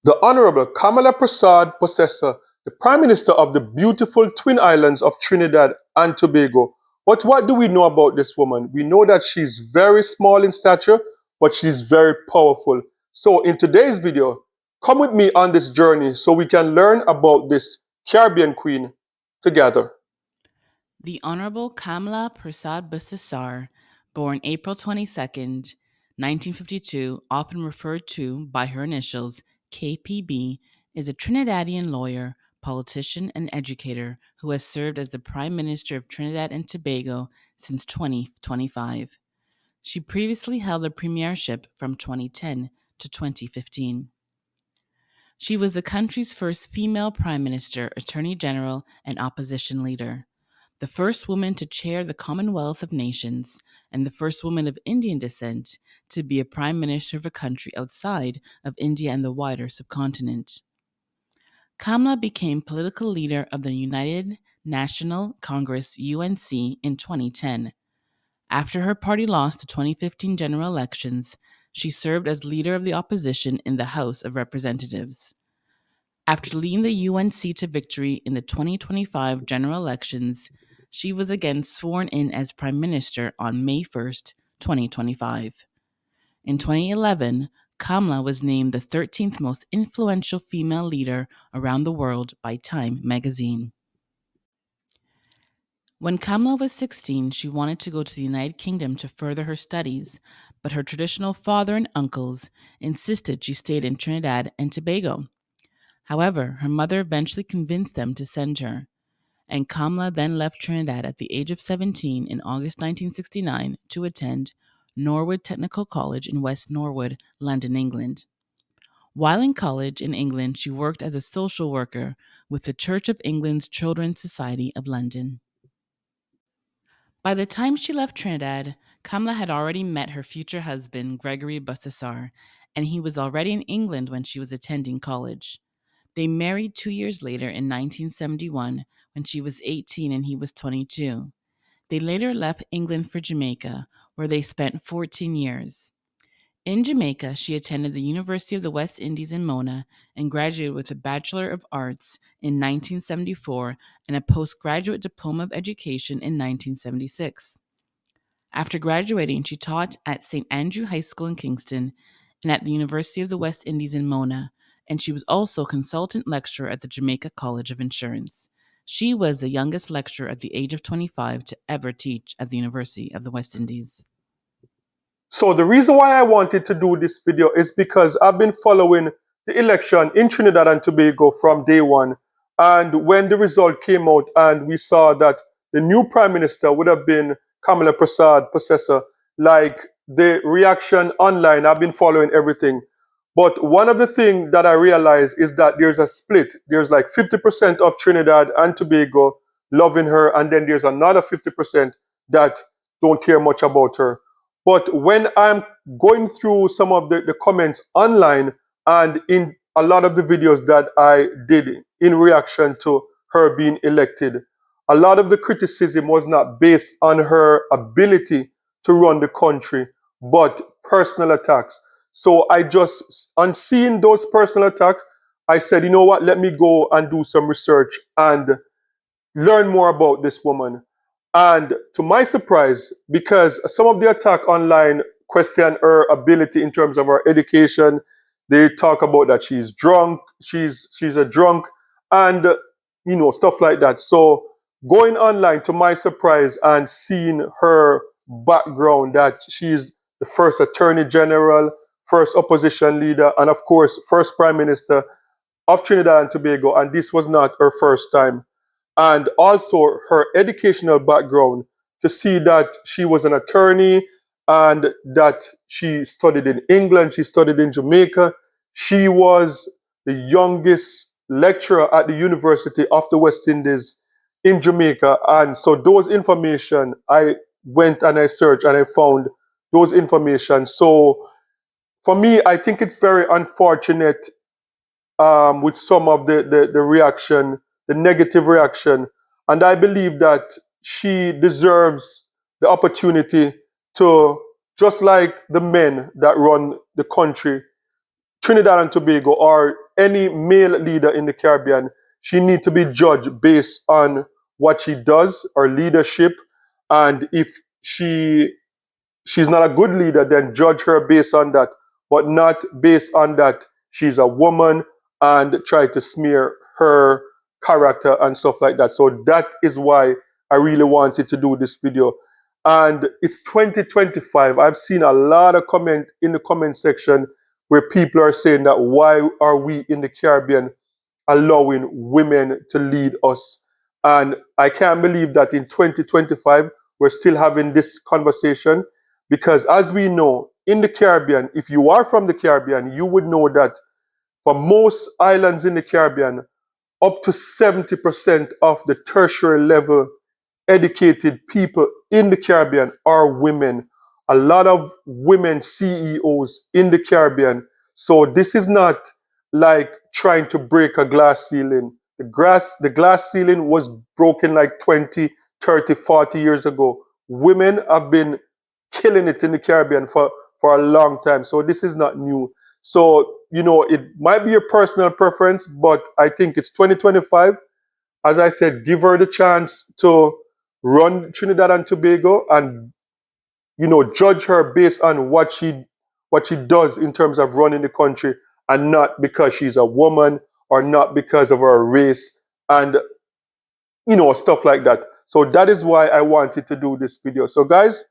The Honorable Kamla Persad Bissessar, the Prime Minister of the beautiful Twin Islands of Trinidad and Tobago. But what do we know about this woman? We know that she's very small in stature, but she's very powerful. So in today's video, come with me on this journey so we can learn about this Caribbean queen together. The Honorable Kamla Persad Bissessar, born April 22nd, 1952, often referred to by her initials KPB, is a Trinidadian lawyer, politician, and educator who has served as the Prime Minister of Trinidad and Tobago since 2025. She previously held the premiership from 2010 to 2015. She was the country's first female prime minister, attorney general, and opposition leader, the first woman to chair the Commonwealth of Nations, and the first woman of Indian descent to be a prime minister of a country outside of India and the wider subcontinent. Kamla became political leader of the United National Congress (UNC) in 2010. After her party lost the 2015 general elections, she served as leader of the opposition in the House of Representatives. After leading the UNC to victory in the 2025 general elections, she was again sworn in as Prime Minister on May 1st, 2025. In 2011, Kamla was named the 13th most influential female leader around the world by Time magazine. When Kamla was 16, she wanted to go to the United Kingdom to further her studies, but her traditional father and uncles insisted she stayed in Trinidad and Tobago. However, her mother eventually convinced them to send her, and Kamla then left Trinidad at the age of 17 in August 1969 to attend Norwood Technical College in West Norwood, London, England. While in college in England, she worked as a social worker with the Church of England's Children's Society of London. By the time she left Trinidad, Kamla had already met her future husband, Gregory Bissessar, and he was already in England when she was attending college. They married 2 years later in 1971 when she was 18 and he was 22. They later left England for Jamaica, where they spent 14 years. In Jamaica, she attended the University of the West Indies in Mona and graduated with a Bachelor of Arts in 1974 and a postgraduate diploma of education in 1976. After graduating, she taught at St. Andrew High School in Kingston and at the University of the West Indies in Mona, and she was also consultant lecturer at the Jamaica College of Insurance. She was the youngest lecturer at the age of 25 to ever teach at the University of the West Indies. So the reason why I wanted to do this video is because I've been following the election in Trinidad and Tobago from day one. And when the result came out and we saw that the new prime minister would have been Kamla Persad Bissessar, like the reaction online, I've been following everything. But one of the things that I realized is that there's a split. There's like 50% of Trinidad and Tobago loving her, and then there's another 50% that don't care much about her. But when I'm going through some of the comments online and in a lot of the videos that I did in reaction to her being elected, a lot of the criticism was not based on her ability to run the country, but personal attacks. So I just, on seeing those personal attacks, I said, you know what, let me go and do some research and learn more about this woman. And to my surprise, because some of the attack online question her ability in terms of her education, they talk about that she's drunk, she's a drunk, and stuff like that. So going online, to my surprise, and seeing her background, that she's the first attorney general, first opposition leader, and of course, first prime minister of Trinidad and Tobago, and this was not her first time. And also her educational background, to see that she was an attorney and that she studied in England, she studied in Jamaica. She was the youngest lecturer at the University of the West Indies in Jamaica. And so those information, I went and I searched and I found those information. So for me, I think it's very unfortunate with some of the reaction, the negative reaction. And I believe that she deserves the opportunity to, just like the men that run the country, Trinidad and Tobago or any male leader in the Caribbean, she needs to be judged based on what she does, her leadership, and if she's not a good leader, then judge her based on that, but not based on that she's a woman and try to smear her character and stuff like that. So that is why I really wanted to do this video. And it's 2025. I've seen a lot of comment in the comment section where people are saying that why are we in the Caribbean allowing women to lead us? And I can't believe that in 2025 we're still having this conversation, because as we know, in the Caribbean, if you are from the Caribbean, you would know that for most islands in the Caribbean, up to 70% of the tertiary level educated people in the Caribbean are women. A lot of women CEOs in the Caribbean. So this is not like trying to break a glass ceiling. The glass ceiling was broken like 20, 30, 40 years ago. Women have been killing it in the Caribbean for a long time. So this is not new. So, it might be a personal preference, but I think it's 2025. As I said, give her the chance to run Trinidad and Tobago, and judge her based on what she does in terms of running the country, and not because she's a woman or not because of her race and stuff like that. So that is why I wanted to do this video. So guys,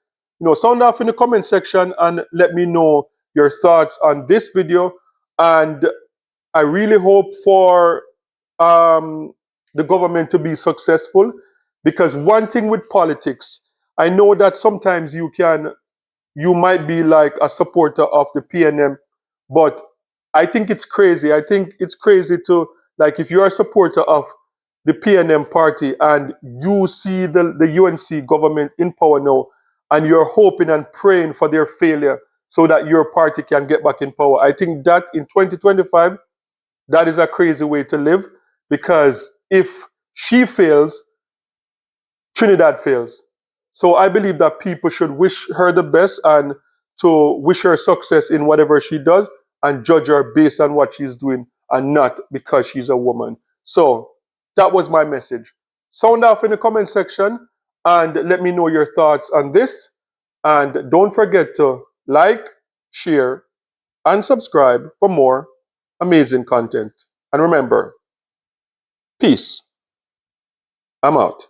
sound off in the comment section and let me know your thoughts on this video. And I really hope for the government to be successful, because one thing with politics, I know that sometimes you might be like a supporter of the PNM, but I think it's crazy. I think it's crazy to, like, if you're a supporter of the PNM party and you see the UNC government in power now, and you're hoping and praying for their failure so that your party can get back in power. I think that in 2025, that is a crazy way to live, because if she fails, Trinidad fails. So I believe that people should wish her the best and to wish her success in whatever she does, and judge her based on what she's doing and not because she's a woman. So that was my message. Sound off in the comment section and let me know your thoughts on this. And don't forget to like, share, and subscribe for more amazing content. And remember, peace. I'm out.